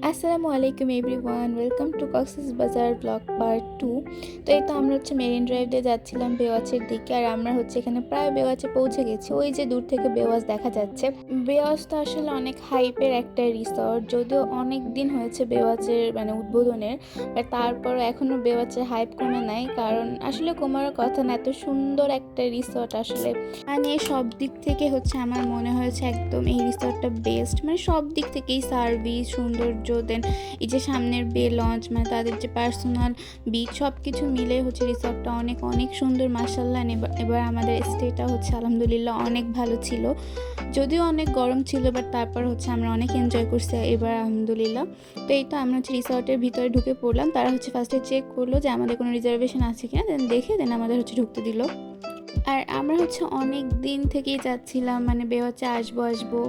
আসসালামু আলাইকুম everyone, welcome to Cox's বাজার ব্লগ পার্ট 2। তো এই তো আমরা মেরিন ড্রাইভ দিয়ে যাচ্ছিলাম বেওয়াচের দিকে। আর আমরা এখানে প্রায় বেওয়াচে পৌঁছে গেছি। ওই যে দূর থেকে বেওয়াচ দেখা যাচ্ছে। বেওয়াচ তো আসলে অনেক হাইপের একটা রিসর্ট, যদিও অনেক দিন হয়েছে বেওয়াচের উদ্বোধনের, বাট তারপরও এখনও বেওয়াচের হাইপ কমে নাই। কারণ আসলে কমার কথা না, এত সুন্দর একটা রিসর্ট আসলে সব দিক থেকে আমার মনে হয়েছে একদম এই রিসর্টটা বেস্ট। সব দিক থেকেই সার্ভিস, সৌন্দর্য, দেন এই যে সামনের বে লঞ্চ, তাদের যে পার্সোনাল বিচ, সব কিছু মিলে রিসর্টটা অনেক অনেক সুন্দর মাশাআল্লাহ। এবার আমাদের স্টেটা আলহামদুলিল্লাহ অনেক ভালো ছিল, যদিও অনেক গরম ছিল, বাট তারপর আমরা অনেক এনজয় করছি এবার আলহামদুলিল্লাহ। তো এই তো আমরা রিসর্টের ভিতরে ঢুকে পড়লাম। তারা ফার্স্টে চেক করলো যে আমাদের কোনো রিজার্ভেশন আছে কিনা, দেন দেখে আমাদের ঢুকতে দিল। আর আমরা অনেক দিন থেকেই যাচ্ছিলাম বেওয়াচে আসবো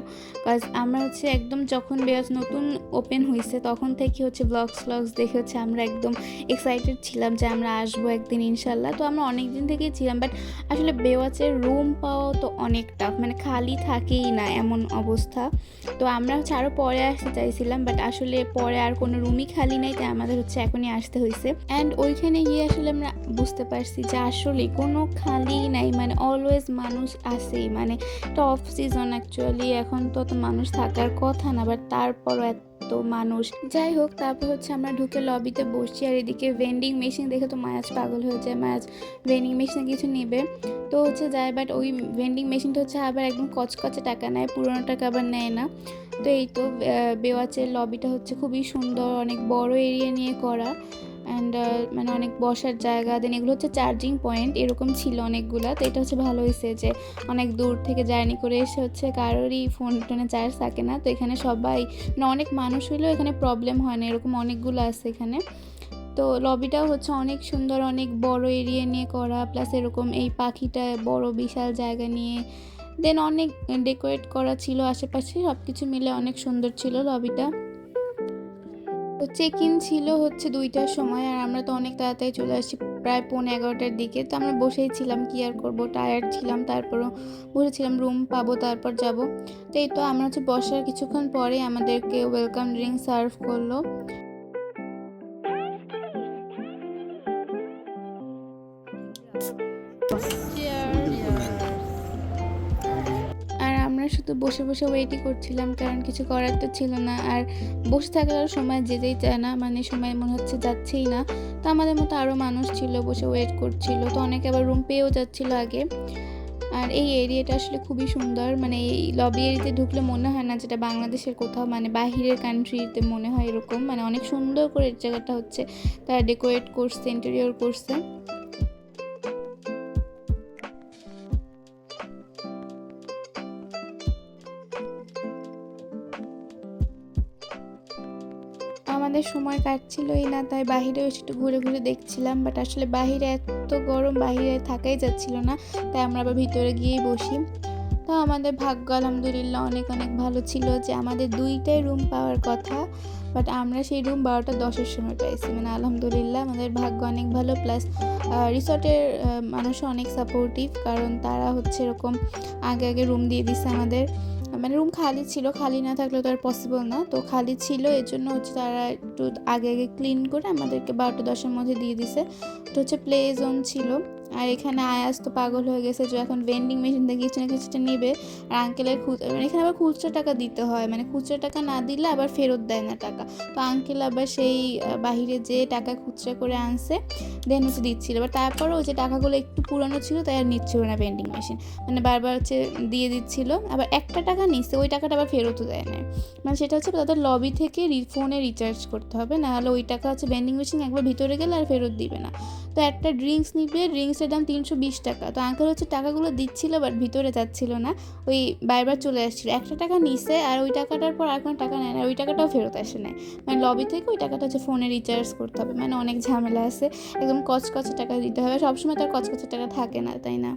কাজ আমরা একদম যখন বেওয়াচ নতুন ওপেন হয়েছে তখন থেকে ব্লগস দেখে আমরা একদম এক্সাইটেড ছিলাম যে আমরা আসবো একদিন ইনশাল্লাহ। তো আমরা অনেক দিন থেকেই ছিলাম, বাট আসলে বেওয়াচের রুম পাওয়াও তো অনেক টাফ, খালি থাকেই না এমন অবস্থা। তো আমরা আরও পরে আসতে চাইছিলাম, বাট আসলে পরে আর কোনো রুমই খালি নেই, তাই আমাদের এখনই আসতে হয়েছে। অ্যান্ড ওইখানে গিয়ে আমরা বুঝতে পারছি যে আসলে কোনো খালি নাই, অলওয়েজ মানুষ আসেই। এটা অফ সিজন অ্যাকচুয়ালি, এখন তো মানুষ থাকার কথা না, বাট তারপরও এত মানুষ। যাই হোক, তারপর আমরা ঢুকে লবিতে বসছি। আর এদিকে ভেন্ডিং মেশিন দেখে তো মায়াজ পাগল হয়ে যায়। মায়াজ ভেন্ডিং মেশিনে কিছু নেবে, তো যায়, বাট ওই ভেন্ডিং মেশিনটা আবার একদম কচকচে টাকা নেয়, পুরোনো টাকা আবার নেয় না। তো এই তো বেওয়াচের লবিটা খুবই সুন্দর, অনেক বড় এরিয়া নিয়ে করা। অ্যান্ড অনেক বসার জায়গা, দেন এগুলো চার্জিং পয়েন্ট এরকম ছিল অনেকগুলো। তো এটা ভালো হয়েছে যে অনেক দূর থেকে জার্নি করে এসে কারোরই ফোন টোনে চার্জ থাকে না। তো এখানে সবাই অনেক মানুষ হইলেও এখানে প্রবলেম হয় না, এরকম অনেকগুলো আছে এখানে। তো লবিটাও অনেক সুন্দর, অনেক বড় এরিয়া নিয়ে করা, প্লাস এরকম এই পাখিটা বড় বিশাল জায়গা নিয়ে, দেন অনেক ডেকোরেট করা ছিল আশেপাশে, সব কিছু মিলে অনেক সুন্দর ছিল লবিটা। তো চেক ইন ছিল 2টার সময়, আর আমরা তো অনেক তাড়াতাড়ি চলে আসছি, প্রায় 11:15টার দিকে। তো আমরা বসেই ছিলাম, কি আর করবো, টায়ার্ড ছিলাম, তারপরও বসেছিলাম রুম পাবো তারপর যাব। তো এই তো আমরা বসার কিছুক্ষণ পরে আমাদেরকে ওয়েলকাম ড্রিঙ্ক সার্ভ করলো। আর আমরা শুধু বসে বসে ওয়েটই করছিলাম, কারণ কিছু করার তো ছিল না। আর বসে থাকার সময় যেতেই চায় না, সময় মনে যাচ্ছেই না। তো আমাদের মতো আরও মানুষ ছিল, বসে ওয়েট করছিল। তো অনেকে আবার রুম পেয়েও যাচ্ছিল আগে। আর এই এরিয়াটা আসলে খুবই সুন্দর, এই লবি এরিয়াতে ঢুকলে মনে হয় না যেটা বাংলাদেশের কোথাও, বাহিরের কান্ট্রিতে মনে হয় এরকম। অনেক সুন্দর করে এই জায়গাটা তারা ডেকোরেট করছে, ইন্টেরিয়র করছে। আমাদের সময় কাটছিলই না, তাই বাহিরে একটু ঘুরে ঘুরে দেখছিলাম, বাট আসলে বাহিরে এত গরম, বাহিরে থাকাই যাচ্ছিল না, তাই আমরা আবার ভিতরে গিয়েই বসি। তো আমাদের ভাগ্য আলহামদুলিল্লাহ অনেক অনেক ভালো ছিল যে আমাদের 2টাই রুম পাওয়ার কথা, বাট আমরা সেই রুম 12:10-এর সময় পাইছি। আলহামদুলিল্লাহ আমাদের ভাগ্য অনেক ভালো। প্লাস রিসর্টের মানুষও অনেক সাপোর্টিভ, কারণ তারা এরকম আগে আগে রুম দিয়ে দিচ্ছে আমাদের। রুম খালি ছিল, খালি না থাকলে তো আর পসিবল না। তো খালি ছিল, এর জন্য তারা একটু আগে আগে ক্লিন করে আমাদেরকে 12:10-এর মধ্যে দিয়ে দিছে। তো প্লে জোন ছিল। আর এখানে আয়াস তো পাগল হয়ে গেছে যে এখন ভেন্ডিং মেশিন থেকে কিছু না কিছুটা নেবে। আর আঙ্কেলের এখানে আবার খুচরা টাকা দিতে হয়, খুচরা টাকা না দিলে আবার ফেরত দেয় না টাকা। তো আঙ্কেল আবার সেই বাহিরে যে টাকা খুচরা করে আনছে, দেন দিচ্ছিল। বাট তারপরে ওই যে টাকাগুলো একটু পুরানো ছিল, তাই আর নিচ্ছিল না ভেন্ডিং মেশিন, বারবার দিয়ে দিচ্ছিল। আবার একটা টাকা নিচ্ছে, ওই টাকাটা আবার ফেরতও দেয় না। সেটা তাদের লবি থেকে ফোনে রিচার্জ করতে হবে, নাহলে ওই টাকা ভেন্ডিং মেশিন একবার ভিতরে গেলে আর ফেরত দিবে না। তো একটা ড্রিঙ্কস নিবে, ড্রিঙ্কসের দাম 320 টাকা। তো আঙ্কেল টাকাগুলো দিচ্ছিল, বাট ভিতরে যাচ্ছিল না, ওই বারবার চলে আসছিল। একটা টাকা নিছে, আর ওই টাকাটার পর আর কোনো টাকা নেয় না, ওই টাকাটাও ফেরত আসে নেয়। লবি থেকে ওই টাকাটা ফোনে রিচার্জ করতে হবে, অনেক ঝামেলা আছে, একদম কচকচে টাকা দিতে হবে। সবসময় তার কচকচে টাকা থাকে না, তাই না?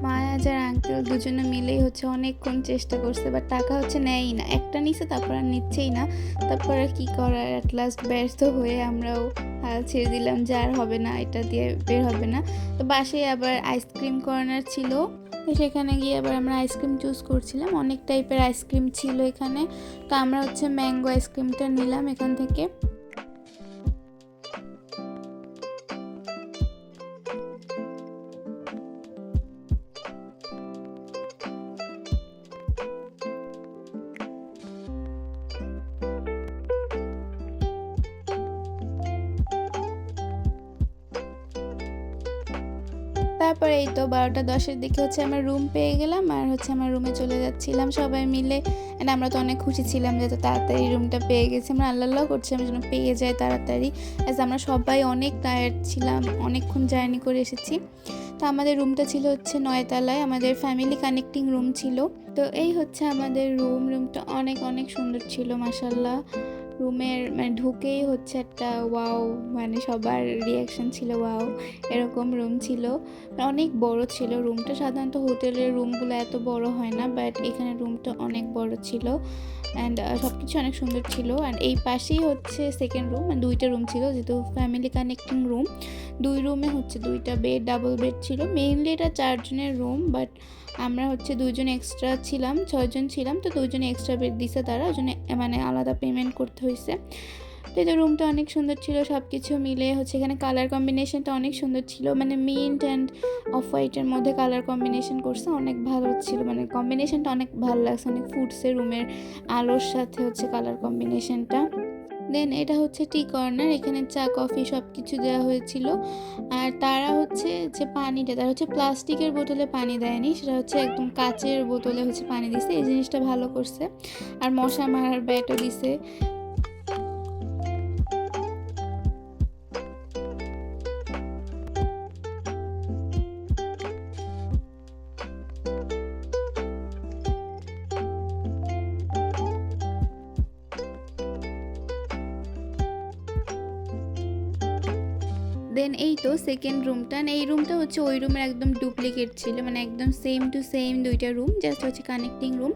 মায়া ম্যানেজার আঙ্কেল দুজনে মিলেই হচ্ছে অনেকক্ষণ চেষ্টা করছে, বাট টাকা হচ্ছে নেয়ই না। একটা নিছে, তারপর আর নিচ্ছেই না। তারপর আর কী করার, অ্যাট লাস্ট ব্যর্থ হয়ে আমরাও হাল ছেড়ে দিলাম যে আর হবে না, এটা দিয়ে বের হবে না। তো বাসায় আবার আইসক্রিম কর্নার ছিল, তো সেখানে গিয়ে আবার আমরা আইসক্রিম চুজ করছিলাম। অনেক টাইপের আইসক্রিম ছিল এখানে, তো আমরা হচ্ছে ম্যাঙ্গো আইসক্রিমটা নিলাম এখান থেকে। তারপরে এই তো 12টা 10-এর দিকে হচ্ছে আমরা রুম পেয়ে গেলাম, আর হচ্ছে আমার রুমে চলে যাচ্ছিলাম সবাই মিলে। অ্যান্ড আমরা তো অনেক খুশি ছিলাম যে এত তাড়াতাড়ি রুমটা পেয়ে গেছি। আমরা আল্লাহ করছিলাম যেন পেয়ে যাই তাড়াতাড়ি, অ্যাজ আমরা সবাই অনেক টায়ার্ড ছিলাম, অনেকক্ষণ জার্নি করে এসেছি। তো আমাদের রুমটা ছিল হচ্ছে 9 তলায়, আমাদের ফ্যামিলি কানেক্টিং রুম ছিল। তো এই হচ্ছে আমাদের রুমটা অনেক অনেক সুন্দর ছিল মাশাআল্লাহ। রুমের মানে ঢুকেই হচ্ছে একটা ওয়াও, মানে সবার রিয়াকশন ছিল ওয়াও, এরকম রুম ছিল। অনেক বড় ছিল রুমটা। সাধারণত হোটেলের রুমগুলো এত বড় হয় না, বাট এখানে রুমটা অনেক বড় ছিল। অ্যান্ড সব কিছু অনেক সুন্দর ছিল। অ্যান্ড এই পাশেই হচ্ছে সেকেন্ড রুম, মানে 2টা রুম ছিল, যেহেতু ফ্যামিলি কানেক্টিং রুম। 2 রুমে হচ্ছে 2টা বেড, ডাবল বেড ছিল। মেইনলি এটা 4 জনের রুম, বাট আমরা হচ্ছে 2 জন এক্সট্রা ছিলাম, 6 জন ছিলাম, তো 2 জন এক্সট্রা বেড দিছে তারা, ওই জন্য মানে আলাদা পেমেন্ট করতে হয়েছে। তো এই রুমটা অনেক সুন্দর ছিল, সব কিছু মিলে হচ্ছে এখানে কালার কম্বিনেশনটা অনেক সুন্দর ছিল, মানে মিন্ট অ্যান্ড অফ হোয়াইটের মধ্যে কালার কম্বিনেশন করছে, অনেক ভালো ছিল, মানে কম্বিনেশনটা অনেক ভালো লাগছে, অনেক ফুটছে রুমের আলোর সাথে হচ্ছে কালার কম্বিনেশনটা। দেন এটা হচ্ছে টি কর্নার, এখানে চা কফি সব কিছু দেওয়া হয়েছিল। আর তারা হচ্ছে যে পানিটা, তারা হচ্ছে প্লাস্টিকের বোতলে পানি দেয়নি, সেটা হচ্ছে একদম কাচের বোতলে হচ্ছে পানি দিছে, এই জিনিসটা ভালো করছে। আর মশা মারার ব্যাটও দিছে। দেন এই তো সেকেন্ড রুমটা, এই রুমটা হচ্ছে ওই রুমের একদম ডুপ্লিকেট ছিল, মানে একদম সেম টু সেম 2টা রুম, জাস্ট হচ্ছে কানেক্টিং রুম।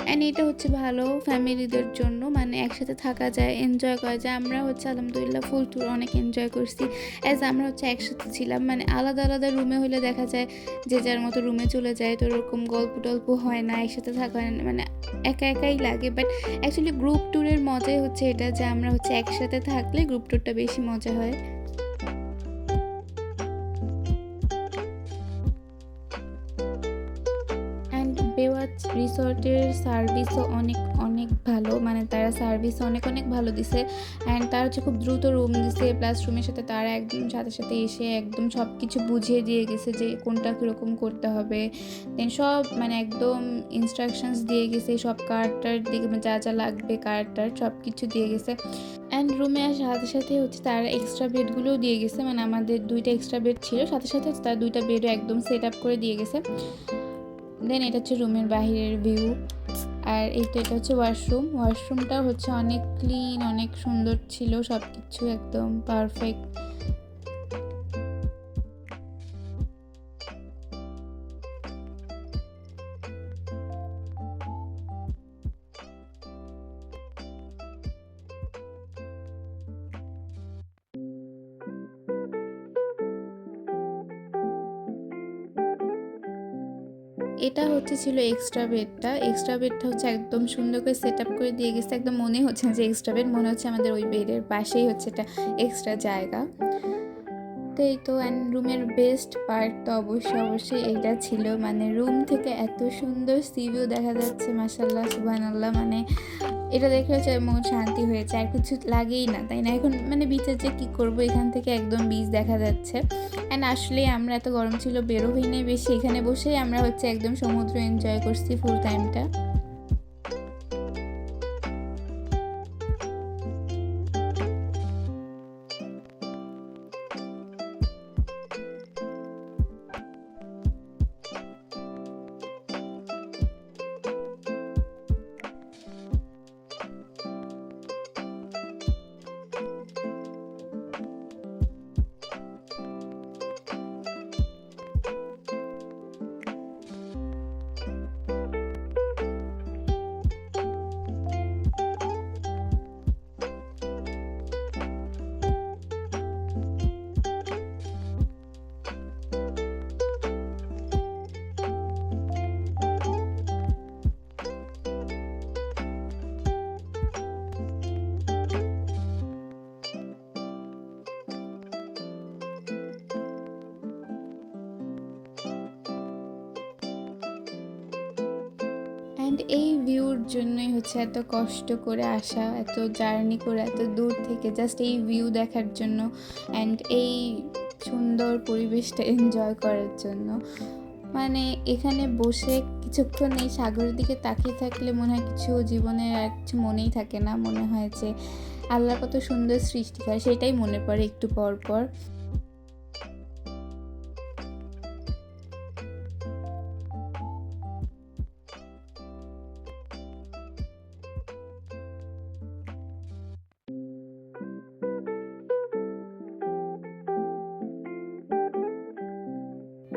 অ্যান্ড এটা হচ্ছে ভালো ফ্যামিলিদের জন্য, মানে একসাথে থাকা যায়, এনজয় করা যায়। আমরা হচ্ছে আলহামদুলিল্লাহ ফুল ট্যুর অনেক এনজয় করছি, অ্যাজ আমরা হচ্ছে একসাথে ছিলাম। মানে আলাদা আলাদা রুমে হলে দেখা যায় যে যার মতো রুমে চলে যায়, তো ওরকম গল্প টল্প হয় না, একসাথে থাকা হয় না, মানে একা একাই লাগে। বাট অ্যাকচুয়ালি গ্রুপ ট্যুরের মজাই হচ্ছে এটা, যে আমরা হচ্ছে একসাথে থাকলে গ্রুপ ট্যুরটা বেশি মজা হয়। অ্যান্ড বেওয়াচ রিসর্টের সার্ভিসও অনেক অনেক ভালো, মানে তারা সার্ভিস অনেক অনেক ভালো দিছে। অ্যান্ড তারা হচ্ছে খুব দ্রুত রুম দিছে, প্লাস রুমের সাথে তারা একদম সাথে সাথে এসে একদম সব কিছু বুঝিয়ে দিয়ে গেছে যে কোনটা কীরকম করতে হবে। দেন সব মানে একদম ইনস্ট্রাকশনস দিয়ে গেছে, সব কার্ডটার দিকে যা যা লাগবে কার্ডটার সব কিছু দিয়ে গেছে। অ্যান্ড রুমে আসার সাথে সাথে হচ্ছে তারা এক্সট্রা বেডগুলোও দিয়ে গেছে, মানে আমাদের 2টা এক্সট্রা বেড ছিল, সাথে সাথে তারা 2টা বেডও একদম সেট আপ করে দিয়ে গেছে। দেন এটা হচ্ছে রুমের বাহিরের ভিউ। আর এই তো এটা হচ্ছে ওয়াশরুমটাও হচ্ছে অনেক ক্লিন, অনেক সুন্দর ছিল, সব কিছু একদম পারফেক্ট। এটা হচ্ছে ছিল এক্সট্রা বেডটা হচ্ছে একদম সুন্দর করে সেট আপ করে দিয়ে গেছে, একদম মনে হচ্ছে না যে এক্সট্রা বেড, মনে হচ্ছে আমাদের ওই বেডের পাশেই হচ্ছে এটা এক্সট্রা জায়গা। তো এই তো অ্যান্ড রুমের বেস্ট পার্ট তো অবশ্যই এইটা ছিল, মানে রুম থেকে এত সুন্দর সি ভিউ দেখা যাচ্ছে, মাশাআল্লাহ সুবহানাল্লাহ, মানে এটা দেখে হচ্ছে মন শান্তি হয়েছে, আর কিছু লাগেই না, তাই না? এখন মানে বিচে যে কী করবো, এখান থেকে একদম বিচ দেখা যাচ্ছে। অ্যান্ড আসলে আমরা এত গরম ছিল বেরো হইনি বেশি, এখানে বসেই আমরা হচ্ছে একদম সমুদ্র এনজয় করছি ফুল টাইমটা। অ্যান্ড এই ভিউর জন্যই হচ্ছে এত কষ্ট করে আসা, এত জার্নি করে এত দূর থেকে জাস্ট এই ভিউ দেখার জন্য অ্যান্ড এই সুন্দর পরিবেশটা এনজয় করার জন্য। মানে এখানে বসে কিছুক্ষণ এই সাগরের দিকে তাকিয়ে থাকলে মনে হয় কিছু জীবনের আর কিছু মনেই থাকে না, মনে হয় যে আল্লাহ কত সুন্দর সৃষ্টি করে সেটাই মনে পড়ে একটু পর পর।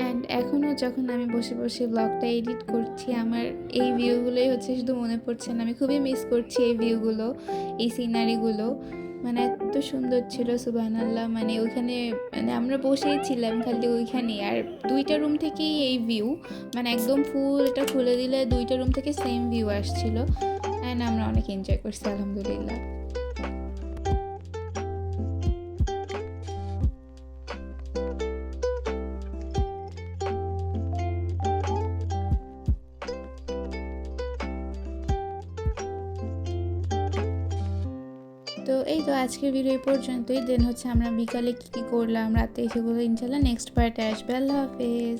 অ্যান্ড এখনও যখন আমি বসে বসে ব্লগটা এডিট করছি, আমার এই ভিউগুলোই হচ্ছে শুধু মনে পড়ছে না, আমি খুবই মিস করছি এই ভিউগুলো, এই সিনারিগুলো। মানে এত সুন্দর ছিল সুবহানাল্লাহ। মানে ওইখানে মানে আমরা বসেই ছিলাম খালি ওইখানেই, আর দুইটা রুম থেকেই এই ভিউ, মানে একদম ফুল এটা খুলে দিলে দুইটা রুম থেকে সেম ভিউ আসছিল। অ্যান্ড আমরা অনেক এনজয় করছি আলহামদুলিল্লাহ। তো এই তো আজকের ভিডিও এই পর্যন্তই। দেন হচ্ছে আমরা বিকালে কী কী করলাম, রাতে সেগুলো ইনশাল্লাহ নেক্সট পার্টে আসবে। আল্লাহ হাফেজ।